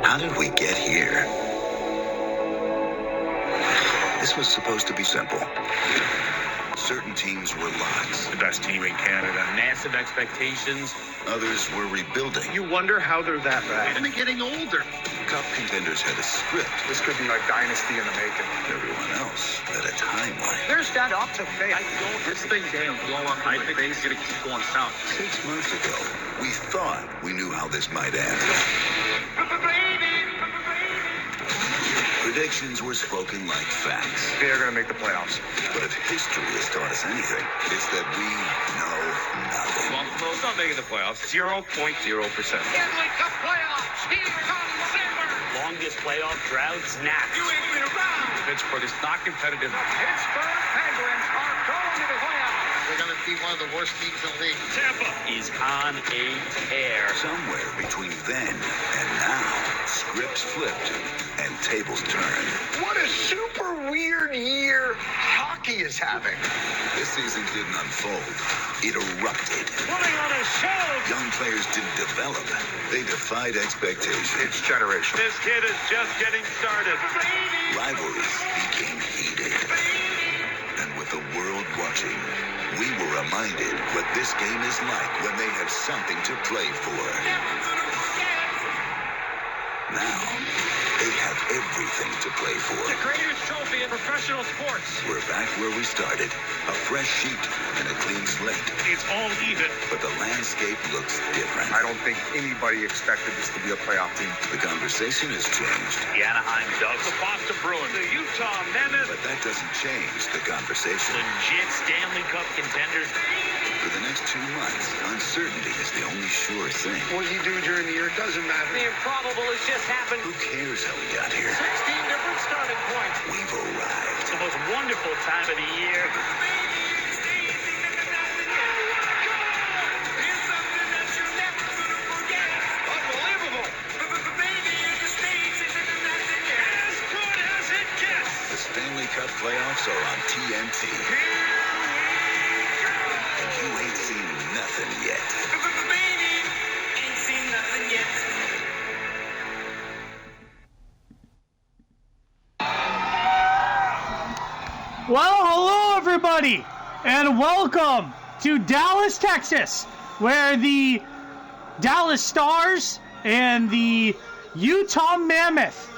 How did we get here? This was supposed to be simple. Certain teams were locks. The best team in Canada. Massive expectations. Others were rebuilding. You wonder how they're that bad. And they're getting older. Cup contenders had a script. This could be a dynasty in the making. Everyone else had a timeline. There's that up to fate. This thing's going to blow up. I think it's going to keep going south. 6 months ago, we thought we knew how this might end. Predictions were spoken like facts. They're going to make the playoffs. But if history has taught us anything, it's that we know nothing. Buffalo's not making the playoffs. 0.0%. Stanley Cup playoffs. Here comes Silver. Longest playoff drought snaps. You ain't been around. Pittsburgh is not competitive. Pittsburgh Penguins are going to the playoffs. They're going to be one of the worst teams in the league. Tampa is on a tear. Somewhere between then and now, scripts flipped and tables turned. What a super weird year hockey is having. This season didn't unfold. It erupted. Putting on a show. Young players didn't develop. They defied expectations. It's generational. This kid is just getting started. Rivalries became heated. And with the world watching, we were reminded what this game is like when they have something to play for. Now, they have everything to play for. The greatest trophy in professional sports. We're back where we started. A fresh sheet and a clean slate. It's all even. But the landscape looks different. I don't think anybody expected this to be a playoff team. The conversation has changed. The Anaheim Ducks. The Boston Bruins. The Utah Mammoth. But that doesn't change the conversation. Legit Stanley Cup contenders. For the next 2 months, uncertainty is the only sure thing. What you do during the year doesn't matter. The improbable has just happened. Who cares how we got here? 16 different starting points. We've arrived. It's the most wonderful time of the year. Unbelievable. As good as it gets. The Stanley Cup playoffs are on TNT. And you ain't seen nothing yet. Ain't seen nothing yet. Well, hello everybody, and welcome to Dallas, Texas, where the Dallas Stars and the Utah Mammoth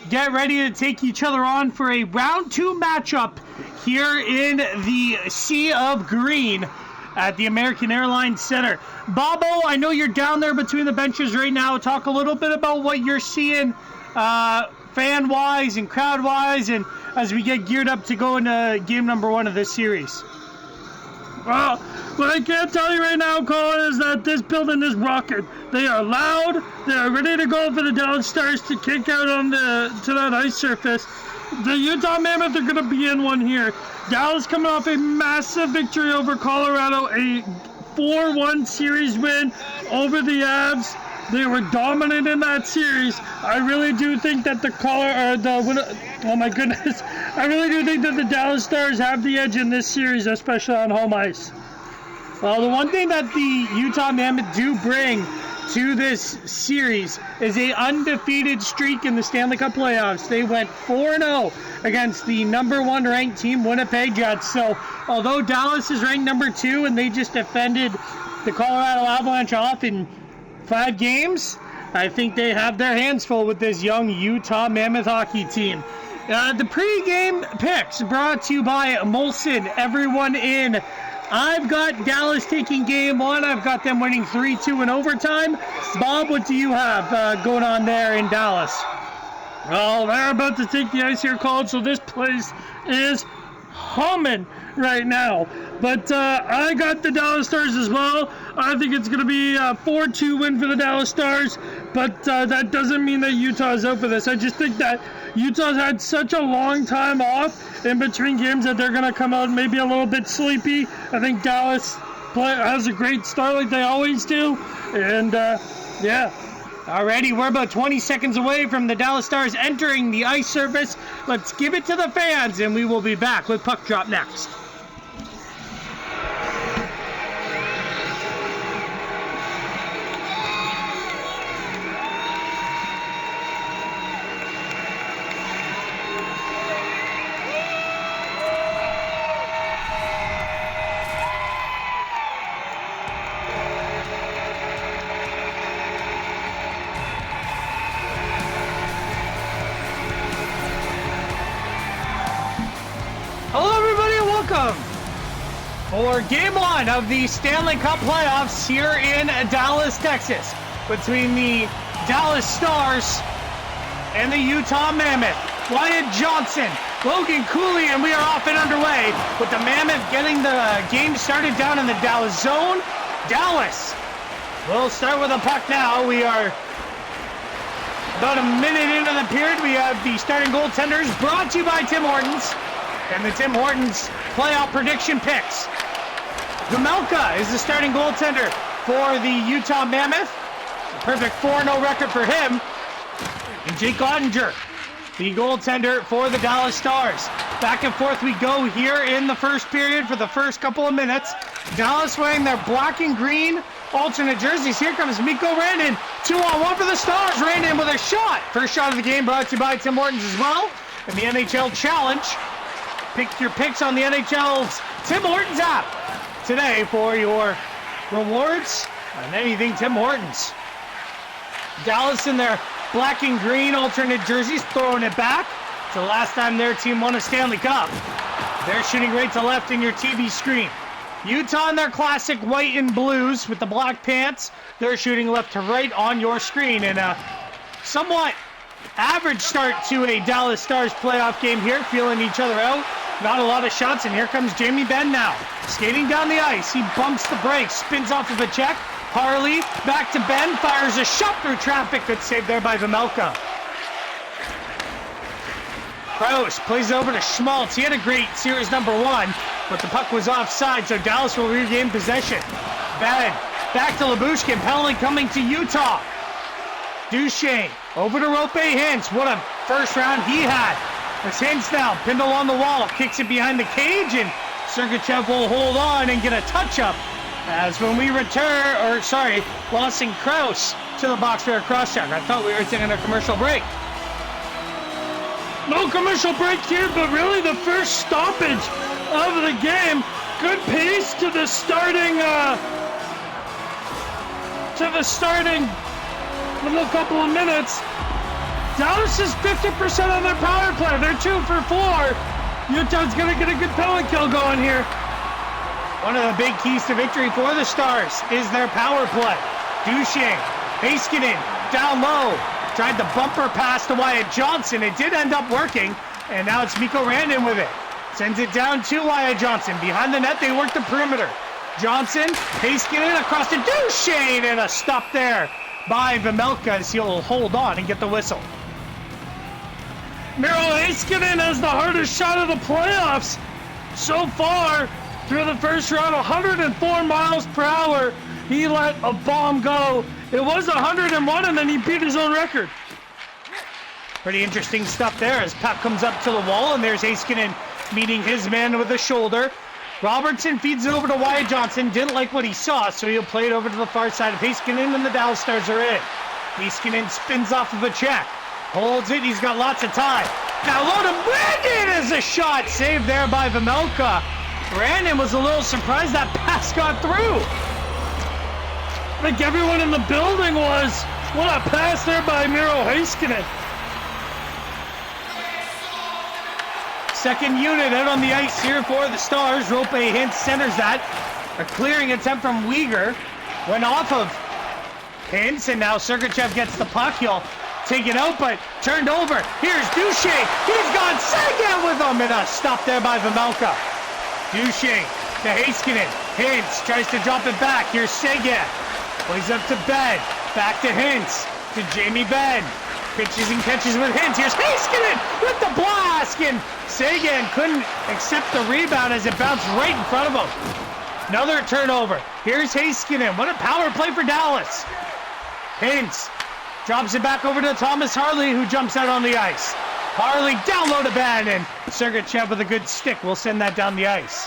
get ready to take each other on for a round 2 matchup here in the Sea of Green at the American Airlines Center. Bobo, I know you're down there between the benches right now. Talk a little bit about what you're seeing fan-wise and crowd-wise, and as we get geared up to go into game number 1 of this series. Well, what I can tell you right now, Colin, is that this building is rocking. They are loud. They are ready to go for the Dallas Stars to kick out on to that ice surface. The Utah Mammoth are going to be in one here. Dallas coming off a massive victory over Colorado, a 4-1 series win over the Avs. They were dominant in that series. I really do think that oh my goodness, I really do think that the Dallas Stars have the edge in this series, especially on home ice. Well, the one thing that the Utah Mammoth do bring to this series is a undefeated streak in the Stanley Cup playoffs. They went 4-0 against the number 1 ranked team, Winnipeg Jets. So, although Dallas is ranked number 2 and they just defended the Colorado Avalanche off in 5 games, I think they have their hands full with this young Utah Mammoth hockey team. The pregame picks brought to you by Molson. Everyone in. I've got Dallas taking game 1. I've got them winning 3-2 in overtime. Bob, what do you have going on there in Dallas? Well, they're about to take the ice here, Colin, so this place is humming right now. But I got the Dallas Stars as well. I think it's going to be a 4-2 win for the Dallas Stars, but that doesn't mean that Utah's out for this. I just think that Utah's had such a long time off in between games that they're going to come out maybe a little bit sleepy. I think Dallas has a great start like they always do, and yeah. Alrighty, we're about 20 seconds away from the Dallas Stars entering the ice surface. Let's give it to the fans, and we will be back with Puck Drop next. for Game 1 of the Stanley Cup playoffs here in Dallas, Texas, between the Dallas Stars and the Utah Mammoth. Wyatt Johnson, Logan Cooley, and we are off and underway with the Mammoth getting the game started down in the Dallas zone. Dallas will start with a puck now. We are about a minute into the period. We have the starting goaltenders brought to you by Tim Hortons and the Tim Hortons playoff prediction picks. Vejmelka is the starting goaltender for the Utah Mammoth. Perfect 4-0 record for him. And Jake Ottinger, the goaltender for the Dallas Stars. Back and forth we go here in the first period for the first couple of minutes. Dallas wearing their black and green alternate jerseys. Here comes Mikko Rantanen. 2-on-1 for the Stars. Rantanen with a shot. First shot of the game brought to you by Tim Hortons as well. And the NHL Challenge. Pick your picks on the NHL's Tim Hortons app today for your rewards on anything Tim Hortons. Dallas in their black and green alternate jerseys, throwing it back. It's the last time their team won a Stanley Cup. They're shooting right to left in your TV screen. Utah in their classic white and blues with the black pants. They're shooting left to right on your screen. And a somewhat average start to a Dallas Stars playoff game here, feeling each other out. Not a lot of shots, and here comes Jamie Benn now. Skating down the ice, he bumps the brakes, spins off of a check. Harley, back to Ben, fires a shot through traffic. Good save there by Vejmelka. Kraus plays it over to Schmaltz. He had a great series number 1, but the puck was offside, so Dallas will regain possession. Ben, back to Lyubushkin, penalty coming to Utah. Duchesne, over to Rope Hintz. What a first round he had. It's Hintz now, pinned along the wall, kicks it behind the cage, and Sergachev will hold on and get a touch-up. As when we return, Lawson Kraus to the box for a cross-check. I thought we were taking a commercial break. No commercial break here, but really the first stoppage of the game. Good pace to the starting, little couple of minutes. Dallas is 50% on their power play. They're 2 for 4. Utah's gonna get a good penalty kill going here. One of the big keys to victory for the Stars is their power play. Duchesne, Heiskanen, down low. Tried the bumper pass to Wyatt Johnson. It did end up working, and now it's Mikko Rantanen with it. Sends it down to Wyatt Johnson. Behind the net, they work the perimeter. Johnson, Heiskanen across to Duchesne, and a stop there by Vejmelka as he'll hold on and get the whistle. Miro Heiskanen has the hardest shot of the playoffs so far. Through the first round, 104 miles per hour. He let a bomb go. It was 101, and then he beat his own record. Pretty interesting stuff there as puck comes up to the wall, and there's Heiskanen meeting his man with the shoulder. Robertson feeds it over to Wyatt Johnson. Didn't like what he saw, so he'll play it over to the far side of Heiskanen, and the Dallas Stars are in. Heiskanen spins off of a check. Holds it. He's got lots of time. Now Logan Brandon is a shot. Saved there by Vejmelka. Brandon was a little surprised that pass got through. I think everyone in the building was. What a pass there by Miro Heiskanen. Second unit out on the ice here for the Stars. Rope Hintz centers that. A clearing attempt from Weegar. Went off of Hintz, and now Sergachev gets the puck. He'll take it out, but turned over. Here's Duchesne. He's got Sagan with him, and a stop there by Vejmelka. Duchesne to Heiskanen. Hintz tries to drop it back. Here's Sagan. Plays up to Ben. Back to Hintz. To Jamie Benn. Pitches and catches with Hintz. Here's Heiskanen with the blast. And Sagan couldn't accept the rebound as it bounced right in front of him. Another turnover. Here's Heiskanen. What a power play for Dallas. Hintz drops it back over to Thomas Harley, who jumps out on the ice. Harley down low to Ben, and Sergachev with a good stick will send that down the ice.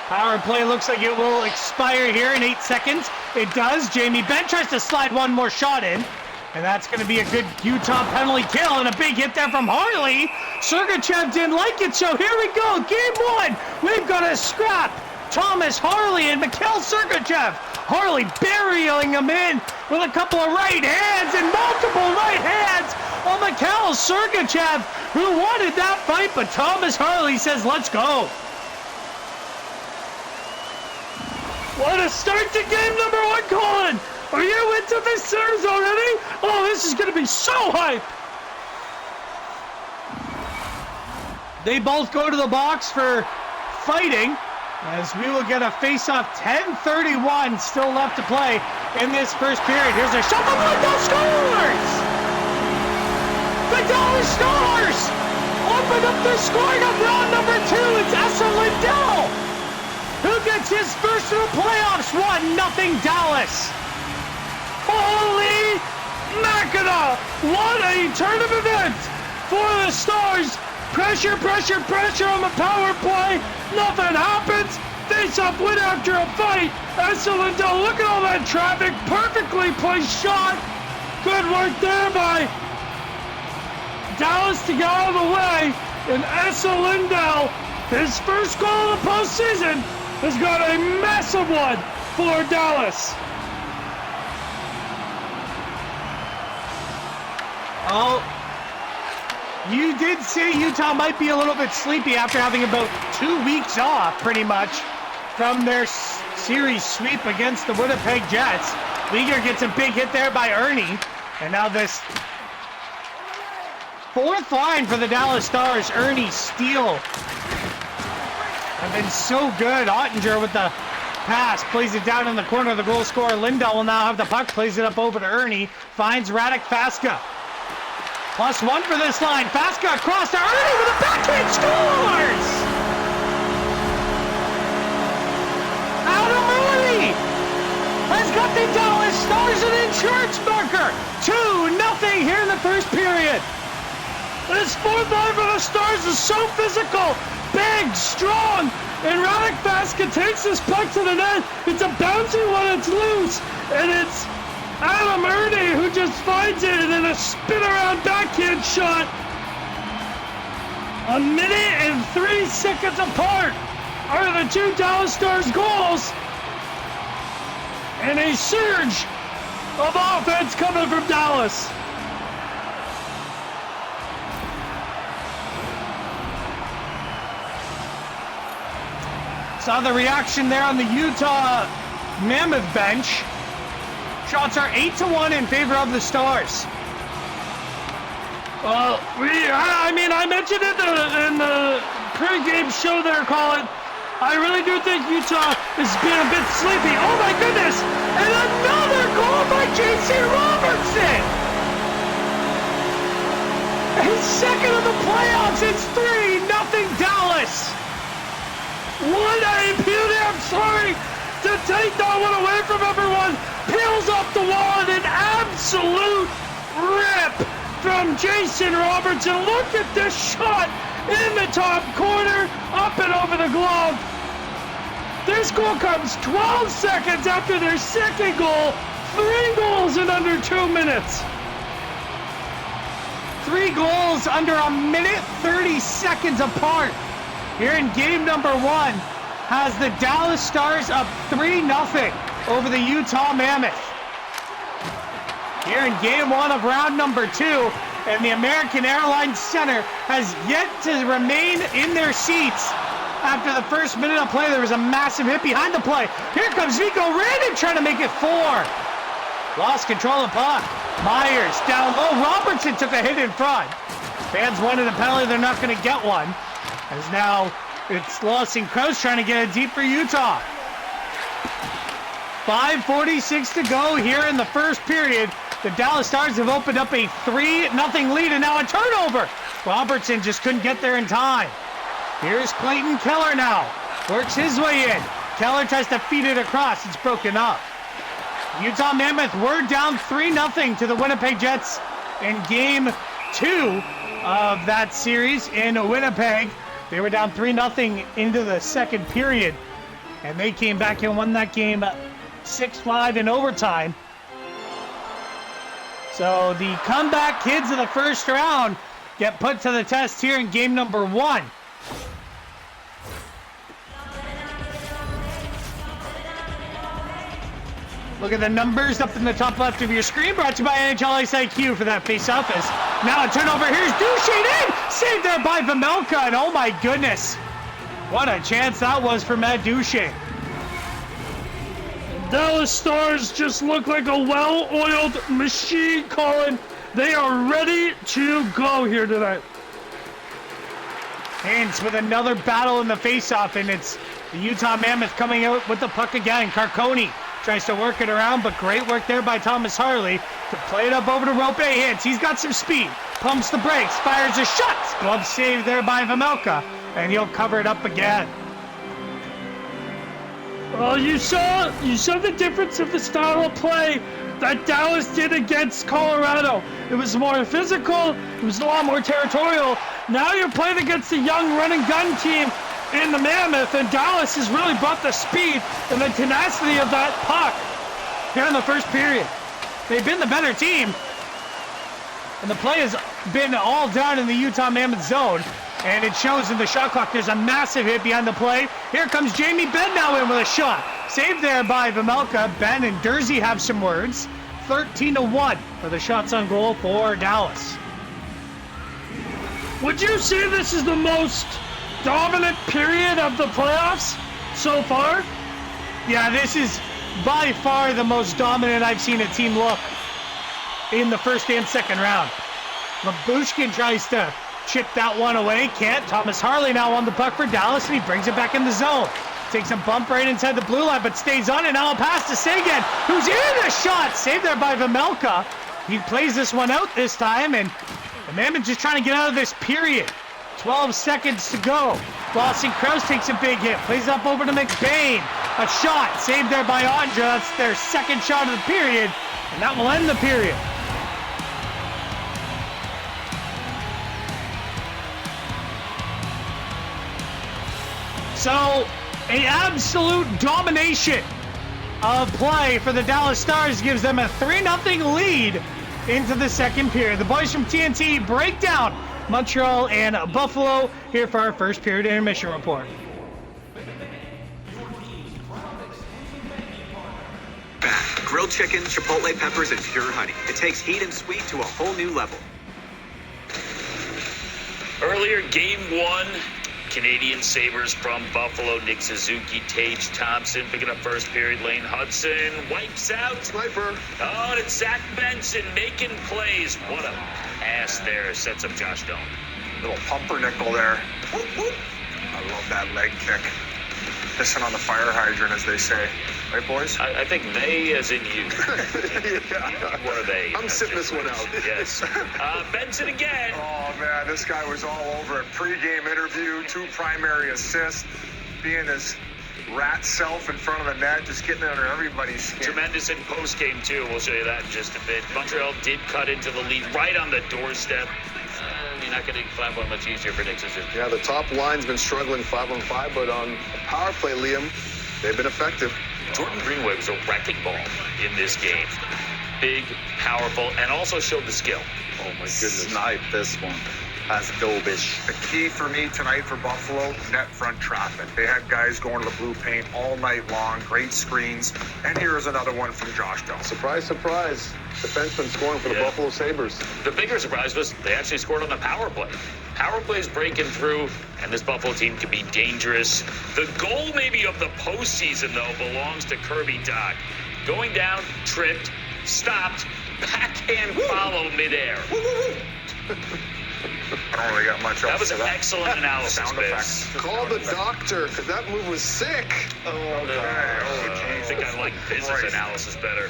Power play looks like it will expire here in 8 seconds. It does. Jamie Benn tries to slide one more shot in, and that's going to be a good Utah penalty kill, and a big hit there from Harley. Sergachev didn't like it, so here we go. Game 1. We've got a scrap. Thomas Harley and Mikhail Sergachev. Harley burying him in with a couple of right hands and multiple right hands on Mikhail Sergachev, who wanted that fight, but Thomas Harley says, let's go. What a start to game number 1, Colin! Are you into this series already? Oh, this is gonna be so hype! They both go to the box for fighting, as we will get a face-off. 10:31 still left to play in this first period. Here's a shot from Lindell, scores! The Dallas Stars open up the scoring of round number 2. It's Essa Lindell who gets his first of the playoffs. 1-0 Dallas. Holy mackerel! What a turn of events for the Stars. Pressure, pressure, pressure on the power play. Nothing happens. Face-off win after a fight. Essa Lindell, look at all that traffic. Perfectly placed shot. Good work there by Dallas to get out of the way. And Essa Lindell, his first goal of the postseason, has got a massive one for Dallas. Oh. You did say Utah might be a little bit sleepy after having about 2 weeks off, pretty much, from their series sweep against the Winnipeg Jets. Leaguer gets a big hit there by Ernie. And now this fourth line for the Dallas Stars, Ernie, Steele, have been so good. Ottinger with the pass, plays it down in the corner of the goal scorer. Lindell will now have the puck, plays it up over to Ernie, finds Radek Faska. +1 for this line. Faska across to Ernie with a backhand, scores! Adam Ernie has got the Dallas Stars an insurance marker. 2-0 here in the first period. This fourth line for the Stars is so physical, big, strong, and Radek Faska takes this puck to the net. It's a bouncy one, it's loose, and it's Adam Ernie who just finds it, and then a spin-around backhand shot. 1 minute and 3 seconds apart are the two Dallas Stars goals. And a surge of offense coming from Dallas. Saw the reaction there on the Utah Mammoth bench. Shots are 8-1 in favor of the Stars. Well, I mentioned it in the pregame show there, Colin. I really do think Utah is being a bit sleepy. Oh my goodness! And another goal by J.C. Robertson! His second of the playoffs. It's 3-0 Dallas. What a beauty! I'm sorry to take that one away from everyone. Peels off the wall and an absolute rip from Jason Robertson. Look at this shot in the top corner, up and over the glove. This goal comes 12 seconds after their second goal. 3 goals in under 2 minutes. 3 goals under 1 minute 30 seconds apart. Here in game number 1 has the Dallas Stars up 3-0 over the Utah Mammoth. Here in game 1 of round number 2, and the American Airlines Center has yet to remain in their seats. After the first minute of play, there was a massive hit behind the play. Here comes Nico Randon trying to make it 4. Lost control of puck. Myers down low. Robertson took a hit in front. Fans wanted a penalty. They're not going to get one. As now it's Lawson Krause trying to get it deep for Utah. 5:46 to go here in the first period. The Dallas Stars have opened up a 3-0 lead, and now a turnover. Robertson just couldn't get there in time. Here's Clayton Keller now. Works his way in. Keller tries to feed it across. It's broken up. Utah Mammoth were down 3-0 to the Winnipeg Jets in game 2 of that series in Winnipeg. They were down 3-0 into the second period, and they came back and won that game 6-5 in overtime. So the comeback kids of the first round get put to the test here in game number 1. Look at the numbers up in the top left of your screen. Brought to you by NHL Ice IQ for that face-off. Now a turnover. Here's Duchesne in. Saved there by Vejmelka. And oh my goodness, what a chance that was for Matt Duchesne. Dallas Stars just look like a well-oiled machine, Colin. They are ready to go here tonight. Haynes with another battle in the faceoff, and it's the Utah Mammoth coming out with the puck again. Carconi tries to work it around, but great work there by Thomas Harley to play it up over to Rope. Hits. He's got some speed. Pumps the brakes. Fires a shot. Glove save there by Vejmelka, and he'll cover it up again. Well, you saw the difference of the style of play that Dallas did against Colorado. It was more physical. It was a lot more territorial. Now you're playing against a young run-and-gun team in the Mammoth, and Dallas has really brought the speed and the tenacity of that puck here in the first period. They've been the better team, and the play has been all down in the Utah Mammoth zone. And it shows in the shot clock. There's a massive hit behind the play. Here comes Jamie Benn now in with a shot. Saved there by Vejmelka. Ben and Dursey have some words. 13-1 for the shots on goal for Dallas. Would you say this is the most dominant period of the playoffs so far? Yeah, this is by far the most dominant I've seen a team look in the first and second round. Babushkin tries to chip that one away. Can't. Thomas Harley now on the puck for Dallas, and he brings it back in the zone. Takes a bump right inside the blue line, but stays on it. Now a pass to Sagan, who's in a shot. Saved there by Vejmelka. He plays this one out this time, and the Mammoth just trying to get out of this period. 12 seconds to go. Boston Krause takes a big hit. Plays up over to McBain. A shot. Saved there by Andra. That's their second shot of the period, and that will end the period. So, an absolute domination of play for the Dallas Stars gives them a 3-0 lead into the second period. The boys from TNT break down Montreal and Buffalo here for our first period intermission report. Grilled chicken, chipotle peppers, and pure honey. It takes heat and sweet to a whole new level. Earlier, game one, Canadian Sabres from Buffalo. Nick Suzuki, Tage Thompson picking up first period. Lane Hudson wipes out. Sniper. Oh, and it's Zach Benson making plays. What a pass there. Sets up Josh Doan. Little pumpernickel there. Whoop, whoop. I love that leg kick. Pissing on the fire hydrant, as they say. Right, boys? I think they, as in you. Yeah. What are they? I'm sitting this one out. Yes. Benson again. Oh, man, this guy was all over it. Pre-game interview, 2 primary assists, being his rat self in front of the net, just getting under everybody's skin. Tremendous in post-game, too. We'll show you that in just a bit. Montreal did cut into the lead right on the doorstep. You're not going to find one much easier for Nick Suzuki. Yeah, the top line's been struggling 5-on-5, but on power play, Liam, they've been effective. Jordan Greenway was a wrecking ball in this game. Big, powerful, and also showed the skill. Oh, my goodness. Snipe this one. That's dobish. The key for me tonight for Buffalo, net front traffic. They had guys going to the blue paint all night long, great screens. And here's another one from Josh Doan. Surprise, surprise. Defenseman scoring for the Buffalo Sabres. The bigger surprise was they actually scored on the power play. Power play's breaking through, and this Buffalo team can be dangerous. The goal maybe of the postseason, though, belongs to Kirby Dach. Going down, tripped, stopped, backhand follow midair. I don't really got much else. That was an excellent analysis, Sound effects. Call the doctor, because that move was sick. I think I like business analysis better.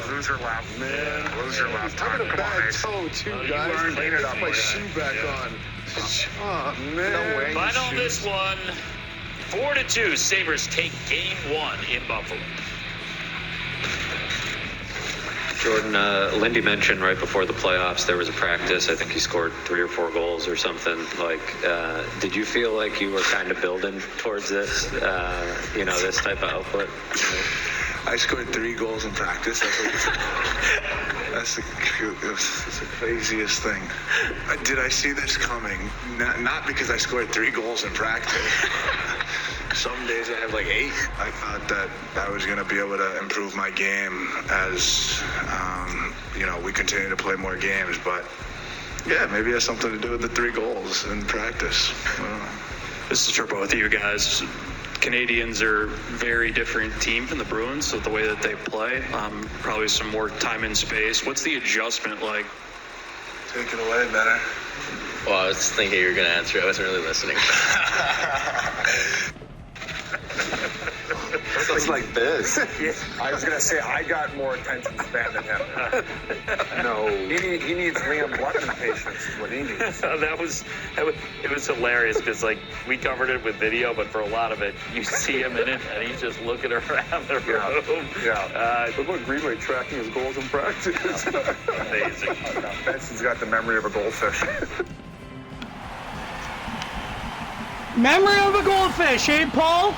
Loser left. Man. Loser left. I'm in a bad toe, too, guys. Clean it up. Put my shoe back on. Oh, man. Final this one, 4-2. Sabres take game one in Buffalo. Jordan, Lindy mentioned right before the playoffs there was a practice. I think he scored 3 or 4 goals or something. Like, did you feel like you were kind of building towards this, this type of output? I scored 3 goals in practice. That's the craziest thing. Did I see this coming? Not because I scored 3 goals in practice. Some days I have like 8. I thought that I was going to be able to improve my game as, we continue to play more games. But, yeah, maybe it has something to do with the 3 goals in practice. This is for both of you guys. Canadians are a very different team from the Bruins, so the way that they play, probably some more time and space. What's the adjustment like? Take it away, better. Well, I was thinking you were going to answer. I wasn't really listening. Sounds like this. I was going to say, I got more attention span than him. No. He needs Liam Bluntman patience is what he needs. It was hilarious because, like, we covered it with video, but for a lot of it, you see him in it, and he's just looking around the room. Yeah. Look what Greenway tracking his goals in practice. Amazing. Benson's got the memory of a goldfish. Memory of a goldfish, eh, Paul?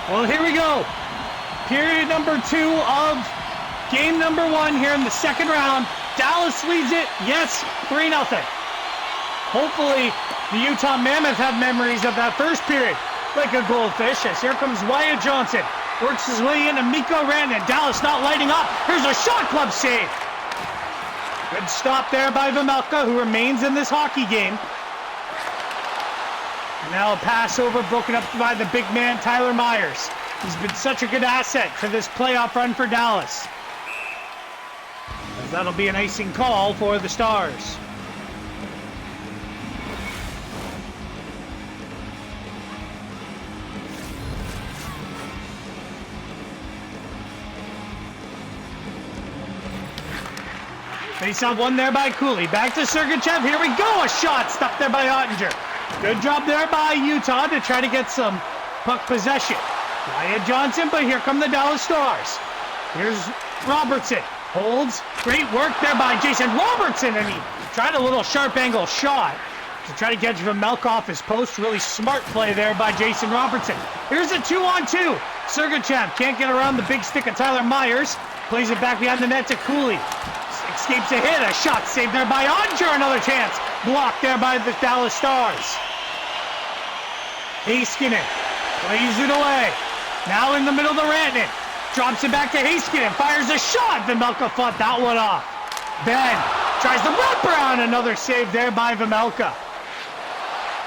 Well, here we go. Period number 2 of game number 1 here in the second round. Dallas leads it, yes, 3-0. Hopefully, the Utah Mammoth have memories of that first period like a goldfish. As here comes Wyatt Johnson. Works his way into Mikko Rantanen. Dallas not lighting up. Here's a shot club save. Good stop there by Vejmelka, who remains in this hockey game. Now a pass over, broken up by the big man, Tyler Myers. He's been such a good asset to this playoff run for Dallas. As that'll be an icing call for the Stars. Face off one there by Cooley. Back to Sergachev. Here we go. A shot stopped there by Ottinger. Good job there by Utah to try to get some puck possession. Wyatt Johnson, but here come the Dallas Stars. Here's Robertson. Holds. Great work there by Jason Robertson, and he tried a little sharp angle shot to try to get Vejmelka off his post. Really smart play there by Jason Robertson. Here's a 2-on-2. Sergachev can't get around the big stick of Tyler Myers. Plays it back behind the net to Cooley. Escapes a hit. A shot saved there by Ottinger. Another chance. Blocked there by the Dallas Stars. Heiskanen plays it away. Now in the middle to Rantanen. Drops it back to Heiskanen. Fires a shot. Vejmelka fought that one off. Ben tries to wrap around. Another save there by Vejmelka.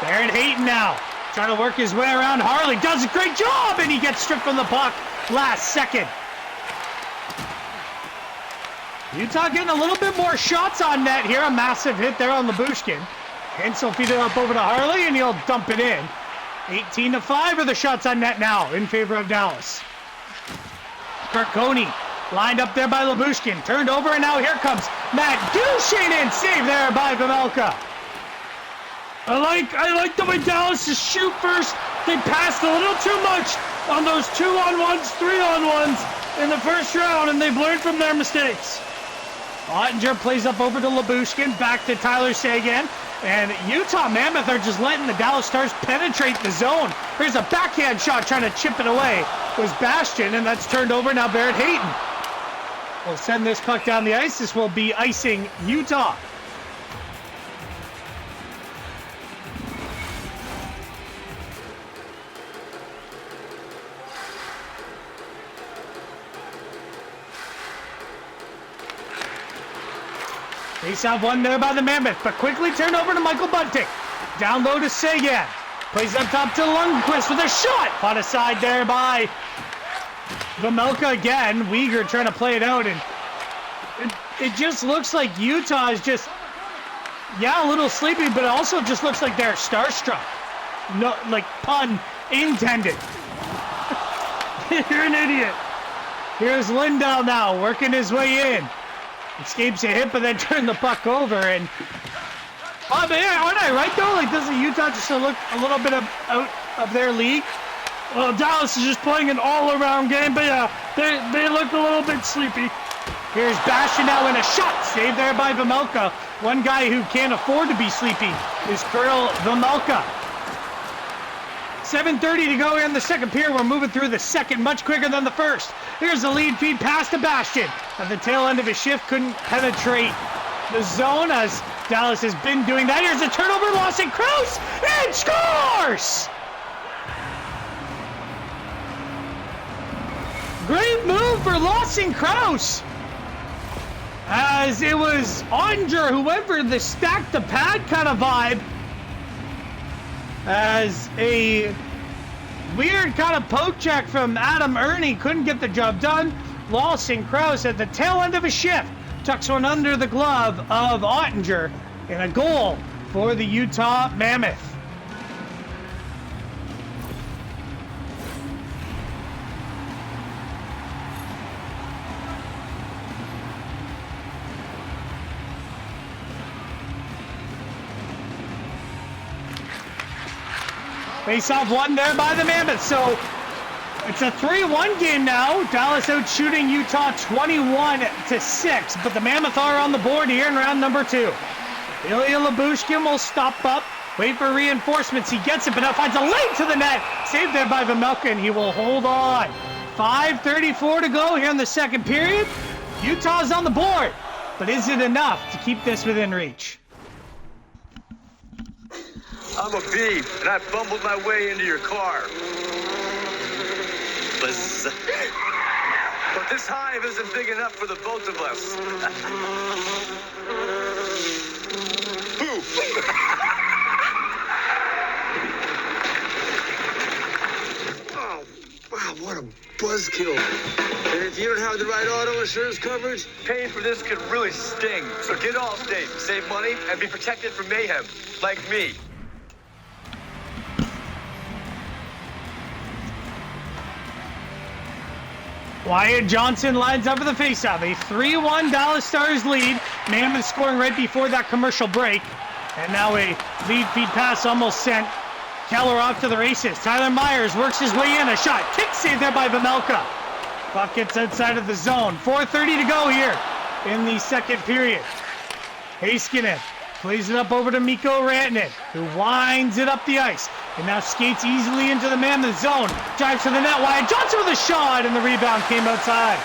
Barrett Hayton now. Trying to work his way around Harley. Does a great job. And he gets stripped from the puck last second. Utah getting a little bit more shots on net here. A massive hit there on Lyubushkin. Hintz will feed it up over to Harley, and he'll dump it in. 18-5 are the shots on net now in favor of Dallas. Kirkoni lined up there by Lyubushkin. Turned over, and now here comes Matt Duchene in. Save there by Vejmelka. I like the way Dallas is shoot first. They passed a little too much on those 2-on-1s, 3-on-1s in the first round, and they've learned from their mistakes. Ottinger plays up over to Lyubushkin, back to Tyler Seguin, and Utah Mammoth are just letting the Dallas Stars penetrate the zone. Here's a backhand shot trying to chip it away. It was Bastian, and that's turned over now. Barrett Hayton will send this puck down the ice. This will be icing Utah. Face off one there by the Mammoth, but quickly turned over to Michael Bunting. Down low to Seguin. Plays up top to Lundqvist with a shot. Caught aside there by Vejmelka again. Weegar trying to play it out, and it just looks like Utah is just, a little sleepy, but it also just looks like they're starstruck. No, like, pun intended. You're an idiot. Here's Lindell now, working his way in. Escapes a hit, but then turned the puck over, and aren't I right though? Like, doesn't Utah just look a little bit out of their league? Well, Dallas is just playing an all-around game, but yeah, they look a little bit sleepy. Here's Bastian now in a shot, saved there by Vejmelka. One guy who can't afford to be sleepy is Kirill Vejmelka. 7:30 to go here in the second period. We're moving through the second much quicker than the first. Here's the lead feed pass to Bastian. At the tail end of his shift, couldn't penetrate the zone as Dallas has been doing that. Here's a turnover, Lawson Krause, and scores! Great move for Lawson Krause. As it was Ottinger who went for the stack the pad kind of vibe. As a Weird kind of poke check from Adam Ernie. Couldn't get the job done. Lawson Krause at the tail end of a shift tucks one under the glove of Ottinger, and a goal for the Utah Mammoth. Face-off won there by the Mammoth. So it's a 3-1 game now. Dallas out shooting Utah 21-6, but the Mammoth are on the board here in round number 2. Ilya Labushkin will stop up, wait for reinforcements. He gets it, but now finds a lane to the net. Saved there by Vejmelka, and he will hold on. 5:34 to go here in the second period. Utah's on the board, but is it enough to keep this within reach? I'm a bee, and I fumbled my way into your car. Buzz. But this hive isn't big enough for the both of us. Boo! Oh, wow, what a buzzkill. And if you don't have the right auto insurance coverage, paying for this could really sting. So get Allstate, save money, and be protected from mayhem, like me. Wyatt Johnson lines up for the faceoff. A 3-1 Dallas Stars lead. Mammoth scoring right before that commercial break. And now a lead feed pass almost sent Keller off to the races. Tyler Myers works his way in. A shot. Kick saved there by Vejmelka. Puck gets outside of the zone. 4:30 to go here in the second period. Heiskanen plays it up over to Mikko Rantanen, who winds it up the ice and now skates easily into the Mammoth zone. Drives to the net. Wyatt Johnson with a shot, and the rebound came outside.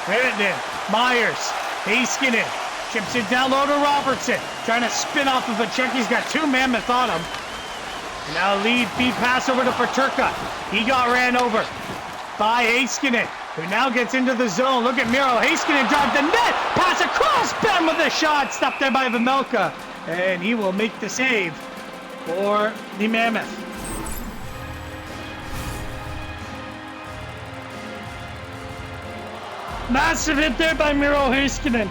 Rantanen, Myers, Heiskanen chips it down low to Robertson, trying to spin off of a check. He's got 2 Mammoth on him. And now lead feed pass over to Peterka. He got ran over by Heiskanen, who now gets into the zone. Look at Miro. Heiskanen drives the net. Pass across. Ben with a shot. Stopped there by Vejmelka. And he will make the save for the Mammoth. Massive hit there by Miro Heiskanen.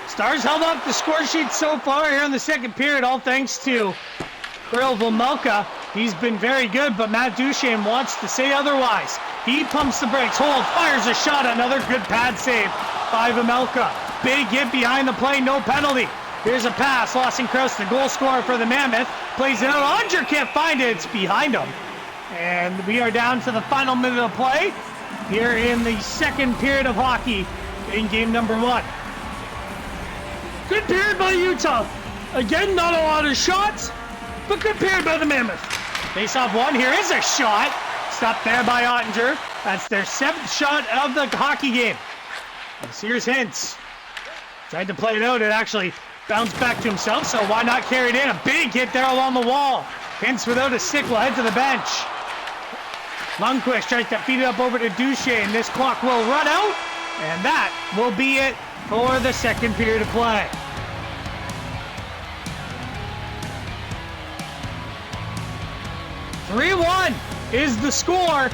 Stars held up the score sheet so far here in the second period, all thanks to Kirill Vejmelka. He's been very good, but Matt Duchesne wants to say otherwise. He pumps the brakes, fires a shot, another good pad save by Vejmelka. Big hit behind the play, no penalty. Here's a pass, Lawson Krause, the goal scorer for the Mammoth, plays it out. Ottinger can't find it, it's behind him. And we are down to the final minute of play here in the second period of hockey in game number 1. Good period by Utah. Again, not a lot of shots, but good period by the Mammoth. Face-off one. Here is a shot. Stopped there by Ottinger. That's their 7th shot of the hockey game. And here's Hintz. Tried to play it out. It actually bounced back to himself, so why not carry it in? A big hit there along the wall. Hintz without a stick will head to the bench. Lundqvist tries to feed it up over to Duchesne. This clock will run out, and that will be it for the second period of play. "3-1 is the score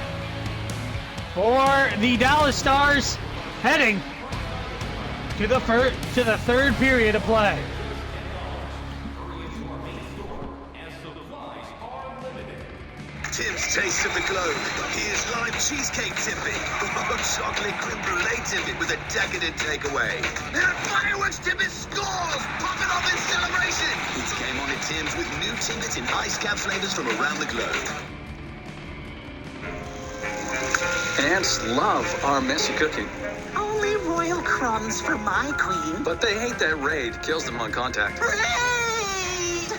for the Dallas Stars, heading to the third period of play. Tim's Taste of the Globe. Here's lime cheesecake tipping. Chocolate creme brulee tipping with a decadent takeaway. And fireworks tipping scores! Popping off in celebration! It's game on at Tim's with new tickets in ice cap flavors from around the globe. Ants love our messy cooking. Only royal crumbs for my queen. But they hate that Raid. Kills them on contact. Raid!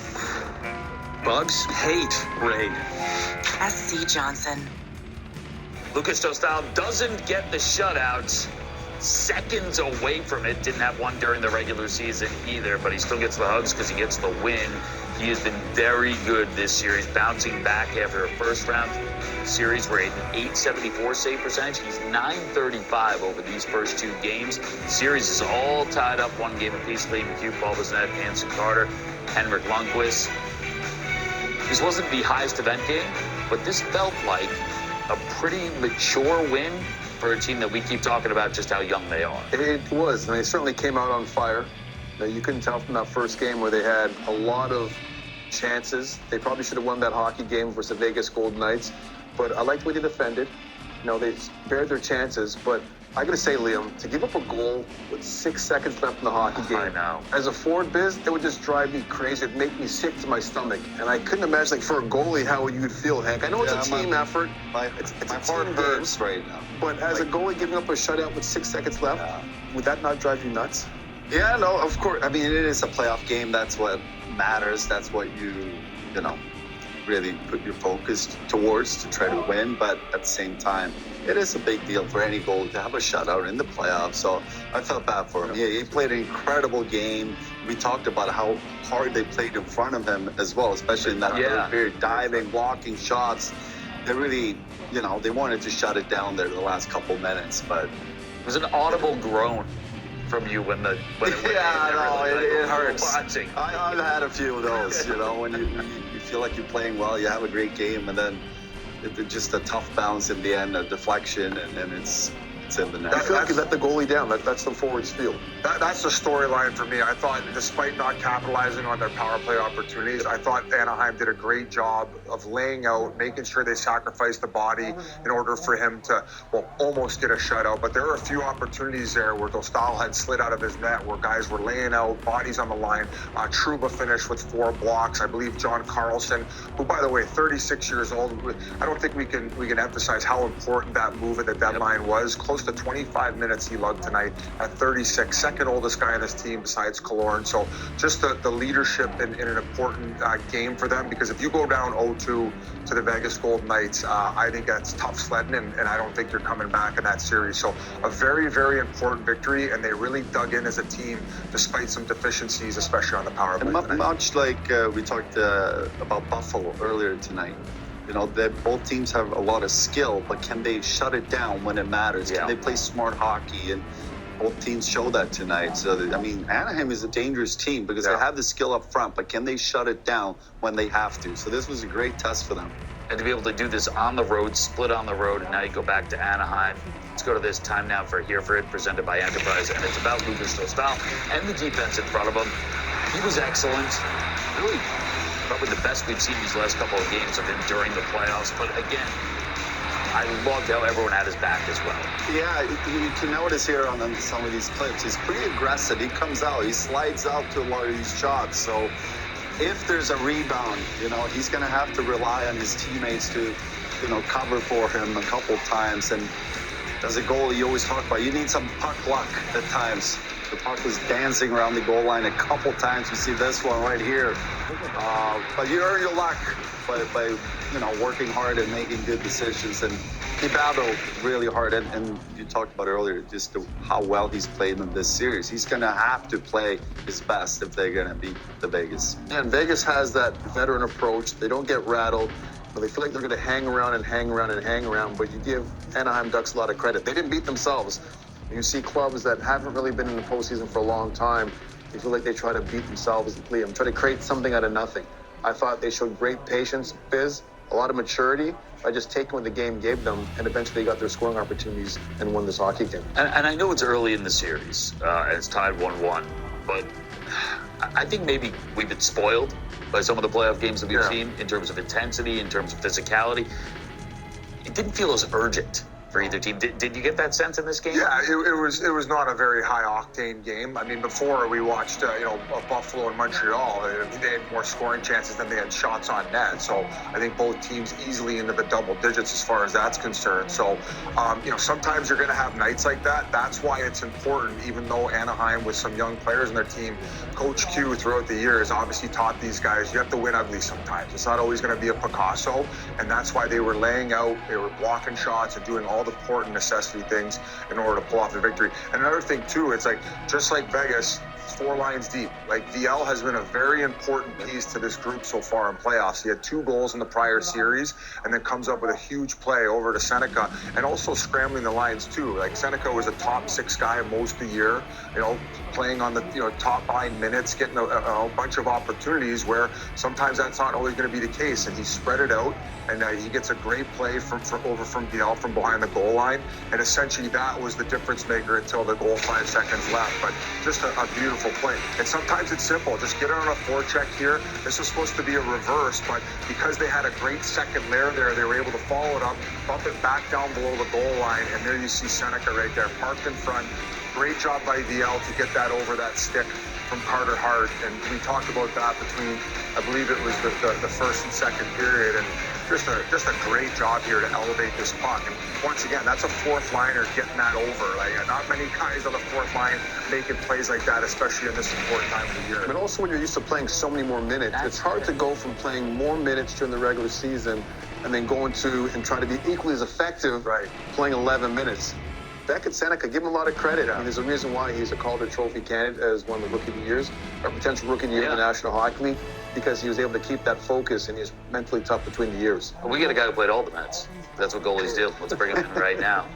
Bugs hate Raid. S.C. Johnson. Lucas Tostal doesn't get the shutouts. Seconds away from it. Didn't have one during the regular season either, but he still gets the hugs because he gets the win He has been very good this series, bouncing back after a first-round series where he had an 874 save percentage. He's 935 over these first 2 games. The series is all tied up 1 game apiece. Lee McHugh, Paul Bissonnette, Hanson Carter, Henrik Lundqvist. This wasn't the highest event game, but this felt like a pretty mature win for a team that we keep talking about just how young they are. It was, and they certainly came out on fire. You couldn't tell from that first game where they had a lot of chances. They probably should have won that hockey game versus the Vegas Golden Knights, but I liked the way they defended. They spared their chances, but I gotta say, Liam, to give up a goal with 6 seconds left in the hockey game, I know. As a forward, Biz, it would just drive me crazy. It'd make me sick to my stomach, and I couldn't imagine, for a goalie, how you would feel, Hank. I know it's a team effort. It's My a heart team hurts game, right now. but as a goalie giving up a shutout with 6 seconds left, would that not drive you nuts? Yeah, no, of course. I mean, it is a playoff game. That's what matters. That's what you really put your focus towards to try to win. But at the same time, it is a big deal for any goalie to have a shutout in the playoffs. So I felt bad for him. Yeah, he played an incredible game. We talked about how hard they played in front of him as well, especially in that third period, diving, blocking shots. They really, they wanted to shut it down there the last couple minutes. But it was an audible groan from you when it went in. It hurts. Watching. I've had a few of those, when you feel like you're playing well, you have a great game, and then just a tough bounce in the end, a deflection, and it's in the net. I feel like you let the goalie down. That's the forwards feel. That's the storyline for me. I thought, despite not capitalizing on their power play opportunities, I thought Anaheim did a great job of laying out, making sure they sacrificed the body in order for him to, almost get a shutout. But there were a few opportunities there where Dostal had slid out of his net, where guys were laying out, bodies on the line. Trouba finished with 4 blocks. I believe John Carlson, who, by the way, 36 years old. I don't think we can emphasize how important that move at the deadline was. Close to 25 minutes he lugged tonight at 36, second oldest guy on this team besides Killorn. So just the leadership in an important game for them, because if you go down 0-2 to the Vegas Golden Knights, I think that's tough sledding, and I don't think you're coming back in that series. So a very, very important victory, and they really dug in as a team despite some deficiencies, especially on the power play tonight. Much like we talked about Buffalo earlier tonight. That both teams have a lot of skill, but can they shut it down when it matters? Can they play smart hockey? And both teams show that tonight. So, Anaheim is a dangerous team because they have the skill up front, but can they shut it down when they have to? So this was a great test for them. And to be able to do this on the road, split on the road, and now you go back to Anaheim. Let's go to this time now for Here For It, presented by Enterprise. And it's about Lucas Dostal and the defense in front of him. He was excellent. Really, probably the best we've seen these last couple of games of him during the playoffs. But again, I loved how everyone had his back as well. Yeah, you can notice here on some of these clips, he's pretty aggressive. He comes out, he slides out to a lot of these shots. So if there's a rebound, he's going to have to rely on his teammates to, cover for him a couple times. And as a goalie, you always talk about, you need some puck luck at times. The puck was dancing around the goal line a couple times. You see this one right here. But you earn your luck by working hard and making good decisions. And he battled really hard. And you talked about earlier just how well he's played in this series. He's going to have to play his best if they're going to beat the Vegas. And Vegas has that veteran approach. They don't get rattled. They feel like they're going to hang around and hang around and hang around. But you give Anaheim Ducks a lot of credit. They didn't beat themselves. You see clubs that haven't really been in the postseason for a long time, they feel like they try to beat themselves, Liam, try to create something out of nothing. I thought they showed great patience, Biz, a lot of maturity by just taking what the game gave them, and eventually got their scoring opportunities and won this hockey game. And I know it's early in the series, it's tied 1-1, but I think maybe we've been spoiled by some of the playoff games that we've seen in terms of intensity, in terms of physicality. It didn't feel as urgent for either team. Did you get that sense in this game? Yeah, it was not a very high octane game. I mean, before we watched Buffalo and Montreal, they had more scoring chances than they had shots on net. So I think both teams easily into the double digits as far as that's concerned. So sometimes you're going to have nights like that. That's why it's important. Even though Anaheim with some young players in their team, Coach Q throughout the year has obviously taught these guys you have to win ugly sometimes. It's not always going to be a Picasso, and that's why they were laying out, they were blocking shots and doing all the important necessity things in order to pull off the victory. And another thing too, it's like just like Vegas, 4 lines deep. Like, DL has been a very important piece to this group so far in playoffs. He had 2 goals in the prior series and then comes up with a huge play over to Seneca and also scrambling the lines too. Like, Seneca was a top 6 guy most of the year, playing on the top line minutes, getting a bunch of opportunities where sometimes that's not always going to be the case. And he spread it out, and he gets a great play over from DL from behind the goal line. And essentially that was the difference maker until the goal 5 seconds left. But just a beautiful play. And sometimes it's simple. Just get it on a forecheck here. This was supposed to be a reverse, but because they had a great second layer there, they were able to follow it up, bump it back down below the goal line, and there you see Seneca right there, parked in front. Great job by DL to get that over that stick from Carter Hart. And we talked about that between, I believe it was the first and second period, and just a great job here to elevate this puck. And once again, that's a 4th liner getting that over. Like, not many guys on the 4th line making plays like that, especially in this important time of the year. But also when you're used to playing so many more minutes, it's hard to go from playing more minutes during the regular season and then going to and try to be equally as effective playing 11 minutes. Beckett Seneca, give him a lot of credit. I mean, there's a reason why he's a Calder Trophy candidate as one of the Rookie of the Years, or potential Rookie of the Year in the National Hockey League, because he was able to keep that focus and he's mentally tough between the years. We got a guy who played all the minutes. That's what goalies do. Let's bring him in right now.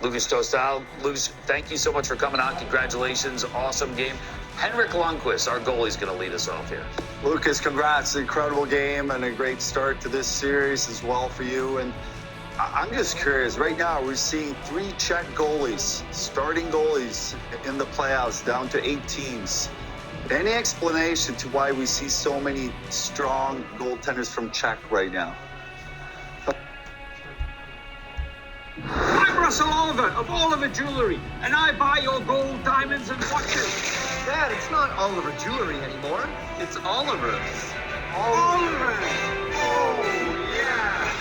Lucas Tostal. Lucas, thank you so much for coming on. Congratulations. Awesome game. Henrik Lundqvist, our goalie, is going to lead us off here. Lucas, congrats. Incredible game and a great start to this series as well for you. And I'm just curious. Right now, we're seeing 3 Czech goalies, starting goalies in the playoffs, down to 8 teams. Any explanation to why we see so many strong goaltenders from Czech right now? I'm Russell Oliver of Oliver Jewelry, and I buy your gold, diamonds, and watches. Dad, it's not Oliver Jewelry anymore. It's Oliver's. Oliver! Oh, yeah!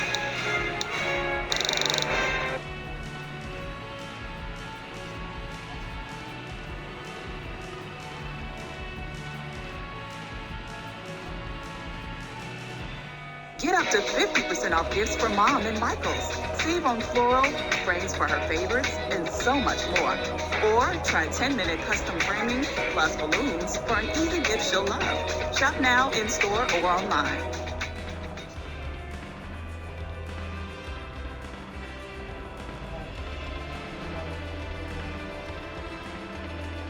Get up to 50% off gifts for Mom and Michaels. Save on floral, frames for her favorites, and so much more. Or try 10-minute custom framing plus balloons for an easy gift she'll love. Shop now in store or online.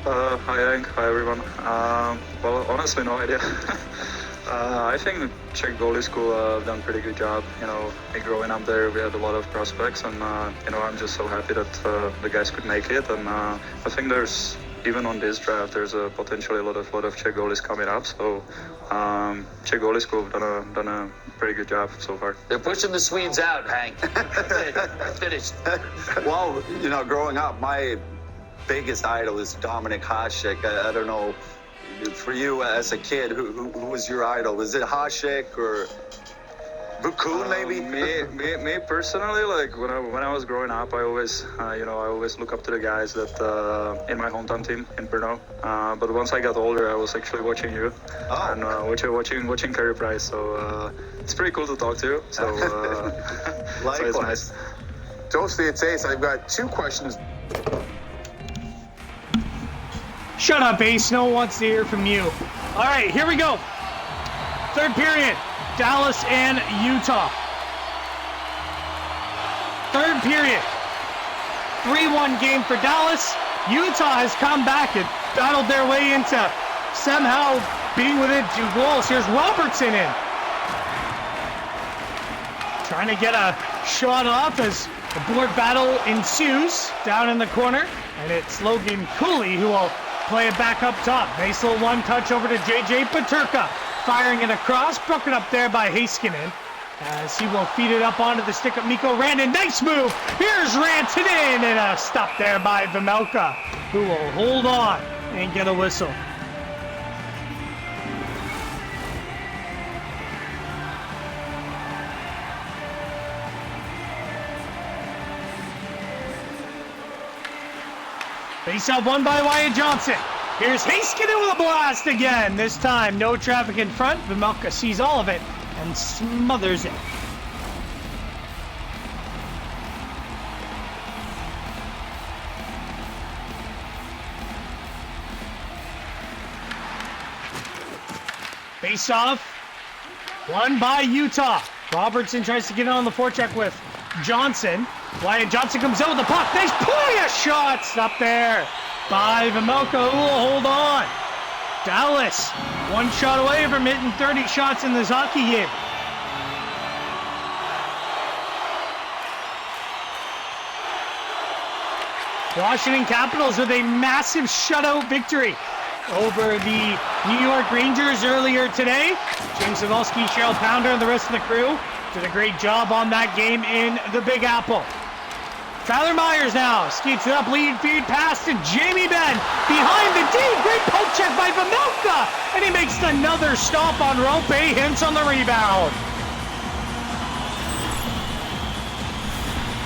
Hi Hank, hi everyone. Well, honestly, no idea. I think Czech goalie school done a pretty good job. Me growing up there, we had a lot of prospects, and I'm just so happy that the guys could make it. And I think there's, even on this draft, there's potentially a lot of Czech goalies coming up. So Czech goalie school have done a pretty good job so far. They're pushing the Swedes out, Hank. Finished. Well, growing up, my biggest idol is Dominik Hasek. I don't know. For you as a kid, who was your idol? Was it Hasek or Bukun maybe? Me personally, like when I was growing up, I always I always look up to the guys that in my hometown team in Brno. But once I got older, I was actually watching you and watching Carey Price. So it's pretty cool to talk to you. So, Likewise. So it's nice. Toasty, it's Ace. I've got 2 questions. Shut up, Ace. No one wants to hear from you. All right, here we go. 3rd period, Dallas and Utah. 3rd period, 3-1 game for Dallas. Utah has come back and battled their way into somehow being within 2 goals. Here's Robertson in. Trying to get a shot off as the board battle ensues down in the corner. And it's Logan Cooley who will play it back up top. Nice little 1-touch over to JJ Peterka. Firing it across. Broken up there by Heiskanen. As he will feed it up onto the stick of Mikko Rantanen. Nice move. Here's Rantanen. And a stop there by Vejmelka, who will hold on and get a whistle. Face-off won by Wyatt Johnson. Here's Heiskanen with a blast again. This time, no traffic in front. Vejmelka sees all of it and smothers it. Face off. Won by Utah. Robertson tries to get on the forecheck with Johnson. Wyatt Johnson comes out with the puck. Nice pull shot. Stop there by Vejmelka, who will hold on. Dallas, one shot away from hitting 30 shots in this hockey game. Washington Capitals with a massive shutout victory over the New York Rangers earlier today. James Cybulski, Cheryl Pounder, and the rest of the crew did a great job on that game in the Big Apple. Tyler Myers now skates it up, lead feed pass to Jamie Benn. Behind the D, great poke check by Vejmelka, and he makes another stop on Rope. Hintz on the rebound.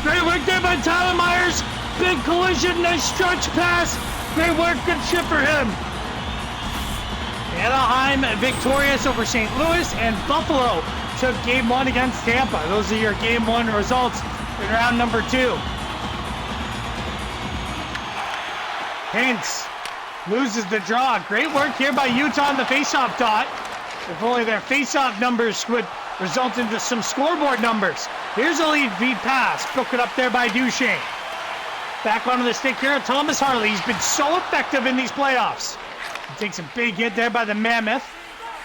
Great work there by Tyler Myers. Big collision, nice stretch pass. Great work, good shit for him. Anaheim victorious over St. Louis, and Buffalo took game 1 against Tampa. Those are your game 1 results in round number 2. Hintz loses the draw. Great work here by Utah on the faceoff dot. If only their faceoff numbers would result into some scoreboard numbers. Here's a lead feed pass. Broken up there by Duchesne. Back onto the stick here, Thomas Harley. He's been so effective in these playoffs. He takes a big hit there by the Mammoth.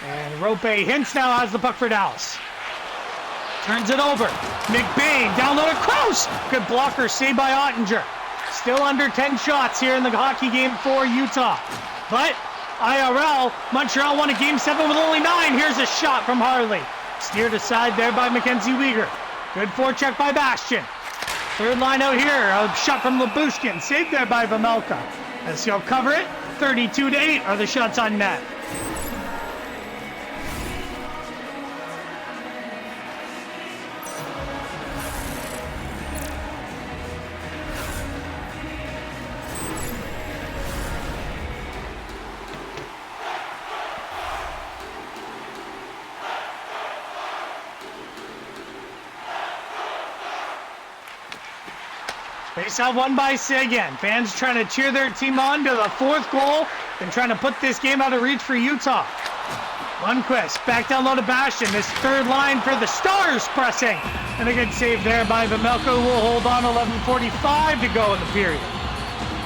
And Rope Hintz now has the puck for Dallas. Turns it over. McBain down low to Krause. Good blocker saved by Ottinger. Still under 10 shots here in the hockey game for Utah. But IRL, Montreal won a game 7 with only 9. Here's a shot from Harley. Steered aside there by Mackenzie Weegar. Good forecheck by Bastian. Third line out here, a shot from Labushkin. Saved there by Vejmelka. As he'll cover it, 32-8 are the shots on net. Face-off won by Seguin. Fans trying to cheer their team on to the 4th goal and trying to put this game out of reach for Utah. Lundqvist back down low to Bastian. This third line for the Stars pressing. And a good save there by Vejmelka, who will hold on. 11:45 to go in the period.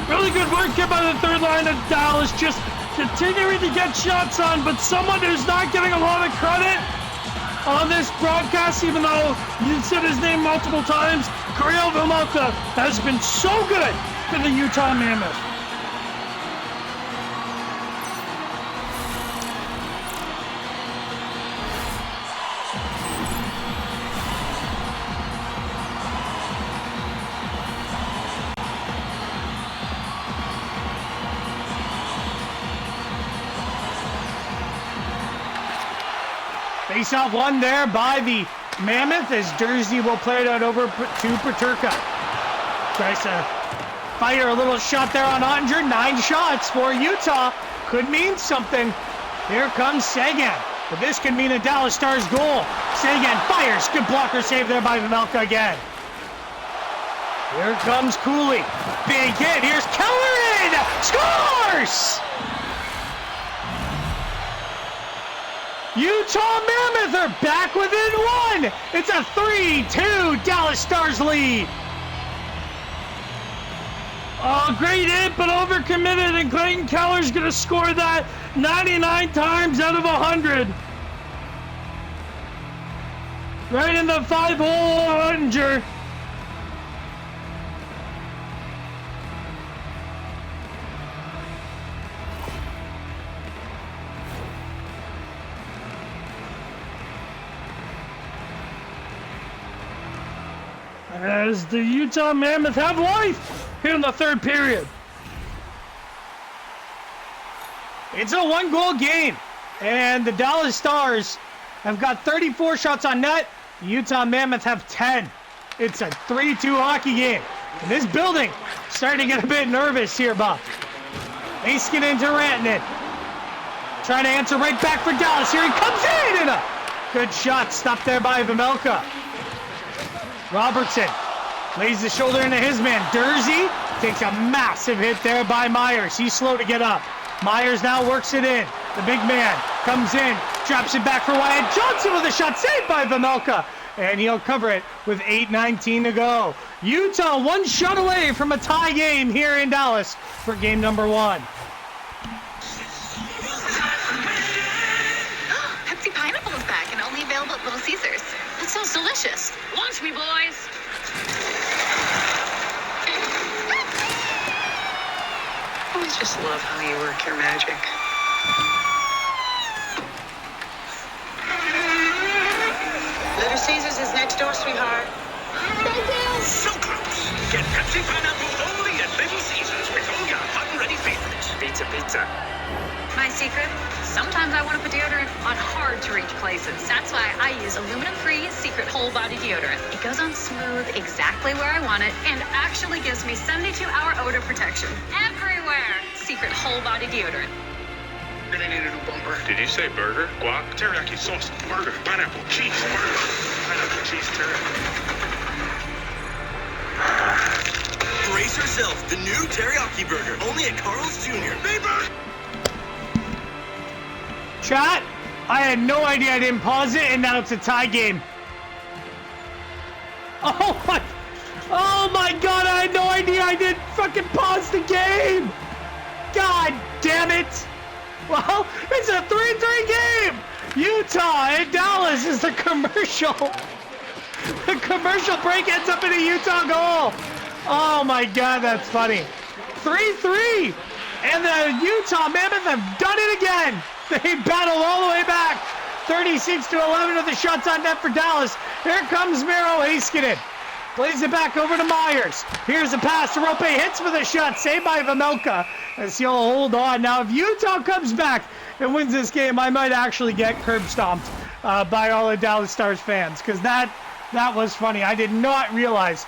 Really good work here by the third line of Dallas. Just continuing to get shots on, but someone who's not getting a lot of credit on this broadcast, even though you said his name multiple times, Kirill Vejmelka has been so good for the Utah Mammoth. Face-off won there by the Mammoth as Dursey will play it out over to Peterka. Tries to fire a little shot there on Ottinger. 9 shots for Utah. Could mean something. Here comes Seguin. But this could mean a Dallas Stars goal. Seguin fires. Good blocker save there by Vejmelka again. Here comes Cooley. Big hit. Here's Kellerin. Scores! Utah Mammoth are back within 1. It's a 3-2 Dallas Stars lead. Oh, great hit, but overcommitted, and Clayton Keller's going to score that 99 times out of 100. Right in the 5-hole Ottinger. As the Utah Mammoth have life here in the 3rd period. It's a 1-goal game, and the Dallas Stars have got 34 shots on net. The Utah Mammoth have 10. It's a 3-2 hockey game. And this building starting to get a bit nervous here, Bob. Askin into Rantanen. Trying to answer right back for Dallas. Here he comes in, and a good shot stopped there by Vejmelka. Robertson lays the shoulder into his man. Dursey takes a massive hit there by Myers. He's slow to get up. Myers now works it in. The big man comes in, drops it back for Wyatt Johnson with a shot saved by Vejmelka. And he'll cover it with 8:19 to go. Utah one shot away from a tie game here in Dallas for game number 1. Pepsi Pineapple is back and only available at Little Caesars. That sounds delicious. Launch me, boys. Always just love how you work your magic. Little Caesars is next door, sweetheart. Thank you. So close. Get Pepsi Pineapple only at Little Caesars with all your hot and ready favorites. Pizza, pizza. My secret? Sometimes I want to put deodorant on hard-to-reach places. That's why I use aluminum-free Secret Whole-Body Deodorant. It goes on smooth exactly where I want it and actually gives me 72-hour odor protection everywhere. Secret Whole-Body Deodorant. Then I need a new bumper. Did you say burger? Guac? Teriyaki sauce, burger, pineapple, cheese, burger, pineapple, cheese, teriyaki. Brace yourself, the new teriyaki burger, only at Carl's Jr. Neighbor! Chat, I had no idea I didn't pause it, and now it's a tie game. Oh my god, I had no idea I didn't fucking pause the game! God damn it! Well, it's a 3-3 game! Utah and Dallas is the commercial. The commercial break ends up in a Utah goal. Oh my god, that's funny. 3-3! And the Utah Mammoth have done it again! They battle all the way back. 36-11 of the shots on net for Dallas. Here comes Miro Heiskanen. Plays it back over to Myers. Here's a pass to Rope. Hits with a shot. Saved by Vejmelka. As he'll hold on. Now, if Utah comes back and wins this game, I might actually get curb stomped by all the Dallas Stars fans. Because that was funny. I did not realize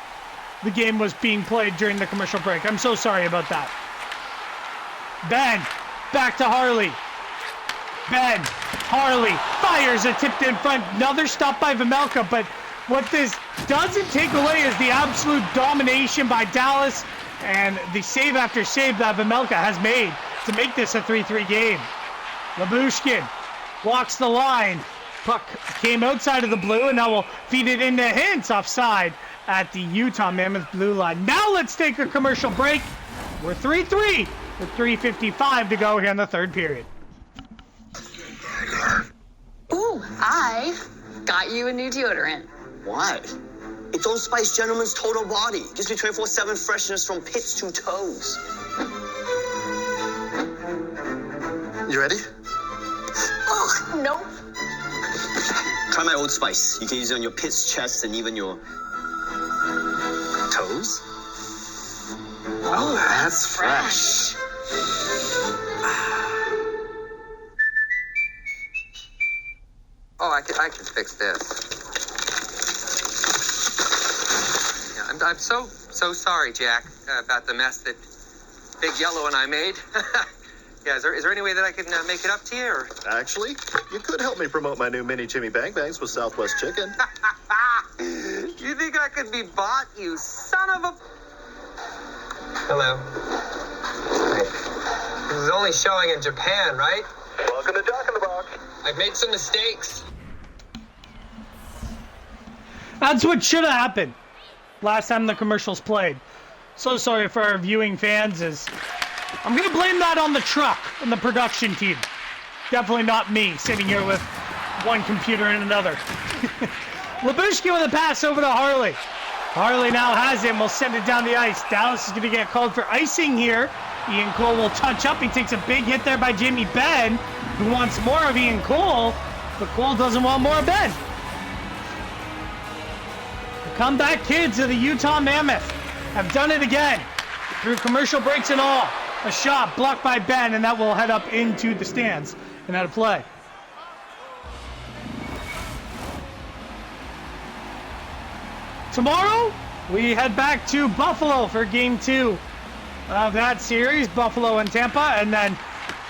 the game was being played during the commercial break. I'm so sorry about that. Ben. Back to Harley. Ben, Harley, fires a tipped in front. Another stop by Vejmelka, but what this doesn't take away is the absolute domination by Dallas and the save after save that Vejmelka has made to make this a 3-3 game. Lyubushkin walks the line. Puck came outside of the blue, and now we'll feed it into Hintz offside at the Utah Mammoth blue line. Now let's take a commercial break. We're 3-3 with 3:55 to go here in the third period. Ooh, I got you a new deodorant. What? It's Old Spice Gentleman's Total Body. Gives me 24/7 freshness from pits to toes. You ready? Oh, nope. Try my Old Spice. You can use it on your pits, chest, and even your toes. Oh, that's fresh. Oh, I can fix this. Yeah, I'm so sorry, Jack, about the mess that Big Yellow and I made. Yeah, is there any way that I can make it up to you? Or? Actually, you could help me promote my new mini Jimmy Bang Bangs with Southwest Chicken. You think I could be bought, you son of a... Hello. This is only showing in Japan, right? Welcome to Jack in the Box. I've made some mistakes. That's what should have happened last time the commercials played. So sorry for our viewing fans. I'm going to blame that on the truck and the production team. Definitely not me sitting here with one computer and another. Lyubushkin with a pass over to Harley. Harley now has him. Will send it down the ice. Dallas is going to get called for icing here. Ian Cole will touch up. He takes a big hit there by Jamie Benn, who wants more of Ian Cole, but Cole doesn't want more of Ben. The comeback kids of the Utah Mammoth have done it again through commercial breaks and all. A shot blocked by Ben, and that will head up into the stands and out of play. Tomorrow, we head back to Buffalo for Game 2 of that series, Buffalo and Tampa, and then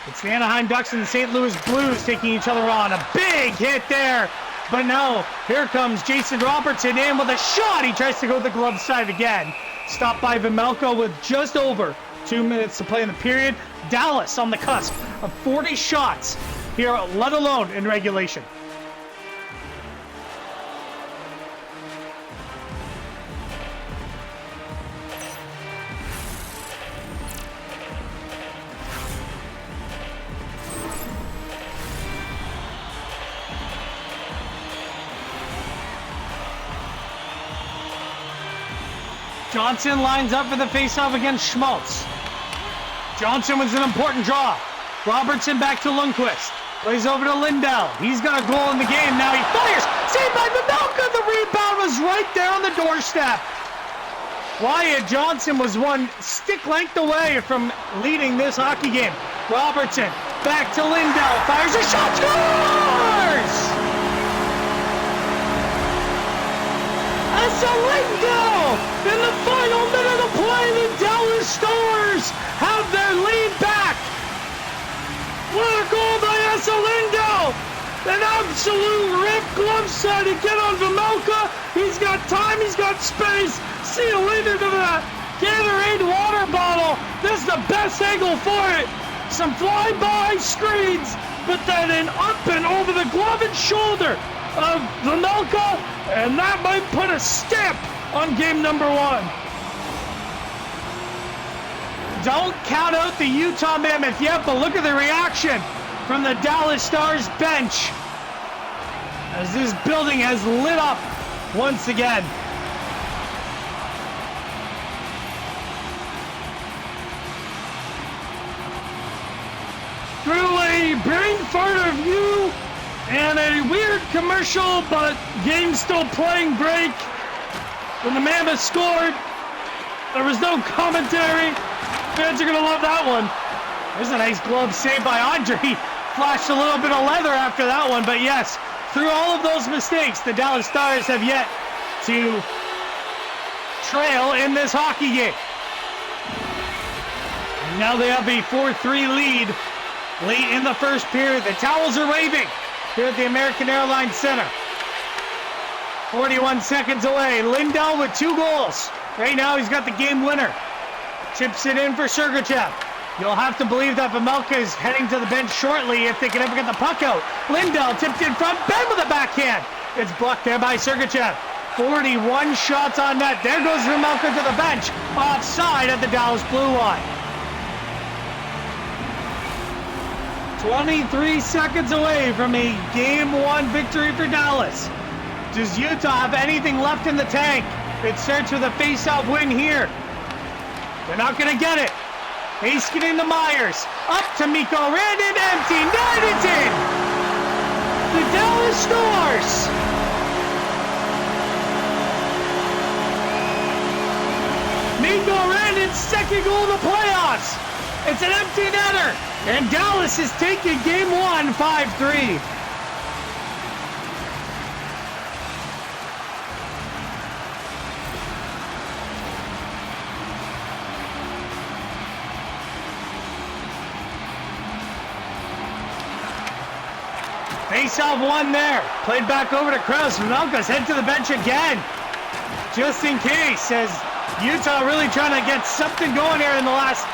it's the Anaheim Ducks and the St. Louis Blues taking each other on. A big hit there, but no, here comes Jason Robertson in with a shot. He tries to go to the glove side again. Stopped by Vejmelka with just over 2 minutes to play in the period. Dallas on the cusp of 40 shots here, let alone in regulation. Johnson lines up for the faceoff against Schmaltz. Johnson was an important draw. Robertson back to Lundqvist. Plays over to Lindell. He's got a goal in the game. Now he fires. Saved by Pavelka. The rebound was right there on the doorstep. Wyatt Johnson was one stick length away from leading this hockey game. Robertson back to Lindell. Fires a shot. Scores! Lindell! In the final minute of play, the Dallas Stars have their lead back. What a goal by Lindell! An absolute rip glove set to get on Vejmelka. He's got time, he's got space. See you later to the Gatorade water bottle. This is the best angle for it. Some flyby screens, but then an up and over the glove and shoulder of Vejmelka, and that might put a stamp on game number 1. Don't count out the Utah Mammoth yet, but look at the reaction from the Dallas Stars bench as this building has lit up once again. Through a brain fart of you and a weird commercial, but game still playing break. When the Mammoth scored, there was no commentary. Fans are going to love that one. There's a nice glove save by Andre. He flashed a little bit of leather after that one, but yes, through all of those mistakes, the Dallas Stars have yet to trail in this hockey game. And now they have a 4-3 lead late in the first period. The towels are waving here at the American Airlines Center. 41 seconds away. Lindell with 2 goals. Right now he's got the game winner. Chips it in for Sergachev. You'll have to believe that Vejmelka is heading to the bench shortly if they can ever get the puck out. Lindell tipped in front, Ben with a backhand. It's blocked there by Sergachev. 41 shots on net. There goes Vejmelka to the bench. Offside at the Dallas blue line. 23 seconds away from a Game 1 victory for Dallas. Does Utah have anything left in the tank? It starts with a face-off win here. They're not going to get it. Heiskanen to Myers. Up to Mikko Rantanen. Empty net. It's in. The Dallas Stars. Mikko Rantanen's second goal of the playoffs. It's an empty netter. And Dallas is taking game 1, 5-3. Face-off one there. Played back over to Krause. Vejmelka's head to the bench again. Just in case, as Utah really trying to get something going here in the last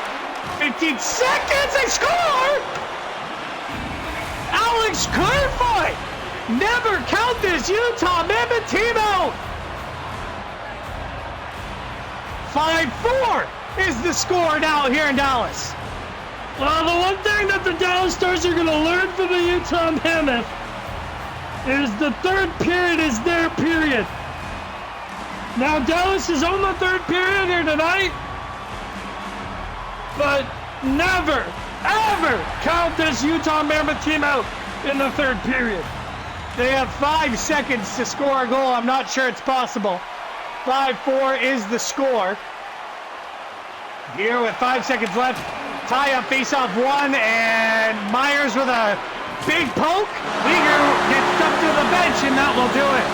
15 seconds. They score! Alex Kerfoot! Never count this Utah Mammoth team out! 5-4 is the score now here in Dallas. Well, the one thing that the Dallas Stars are going to learn from the Utah Mammoth is the third period is their period. Now, Dallas is on the third period here tonight, but never, ever count this Utah Mammoth team out in the third period. They have 5 seconds to score a goal. I'm not sure it's possible. 5-4 is the score. Here with 5 seconds left. Tie up face-off one, and Myers with a big poke. Leaguer gets stuck to the bench, and that will do it.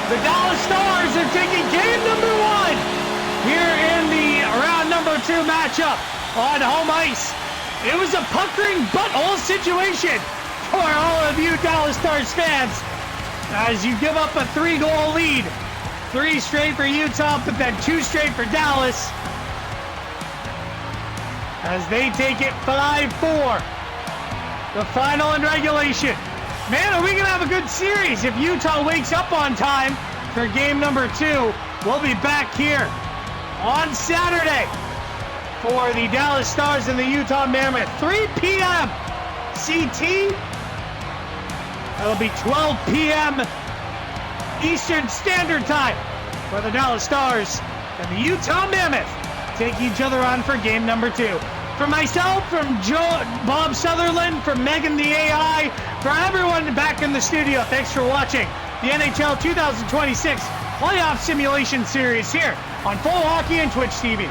The Dallas Stars are taking game number 1 here in the round number 2 matchup on home ice. It was a puckering butthole situation for all of you Dallas Stars fans as you give up a 3-goal lead. 3 straight for Utah, but then 2 straight for Dallas. as they take it 5-4. The final in regulation. Man, are we going to have a good series if Utah wakes up on time for game number 2. We'll be back here on Saturday for the Dallas Stars and the Utah Mammoth. 3 p.m. CT. That'll be 12 p.m. Eastern Standard Time for the Dallas Stars and the Utah Mammoth take each other on for game number 2. For myself, from Bob Sutherland, from Megan the AI, for everyone back in the studio, thanks for watching the NHL 2026 Playoff Simulation Series here on Full Hockey and Twitch TV.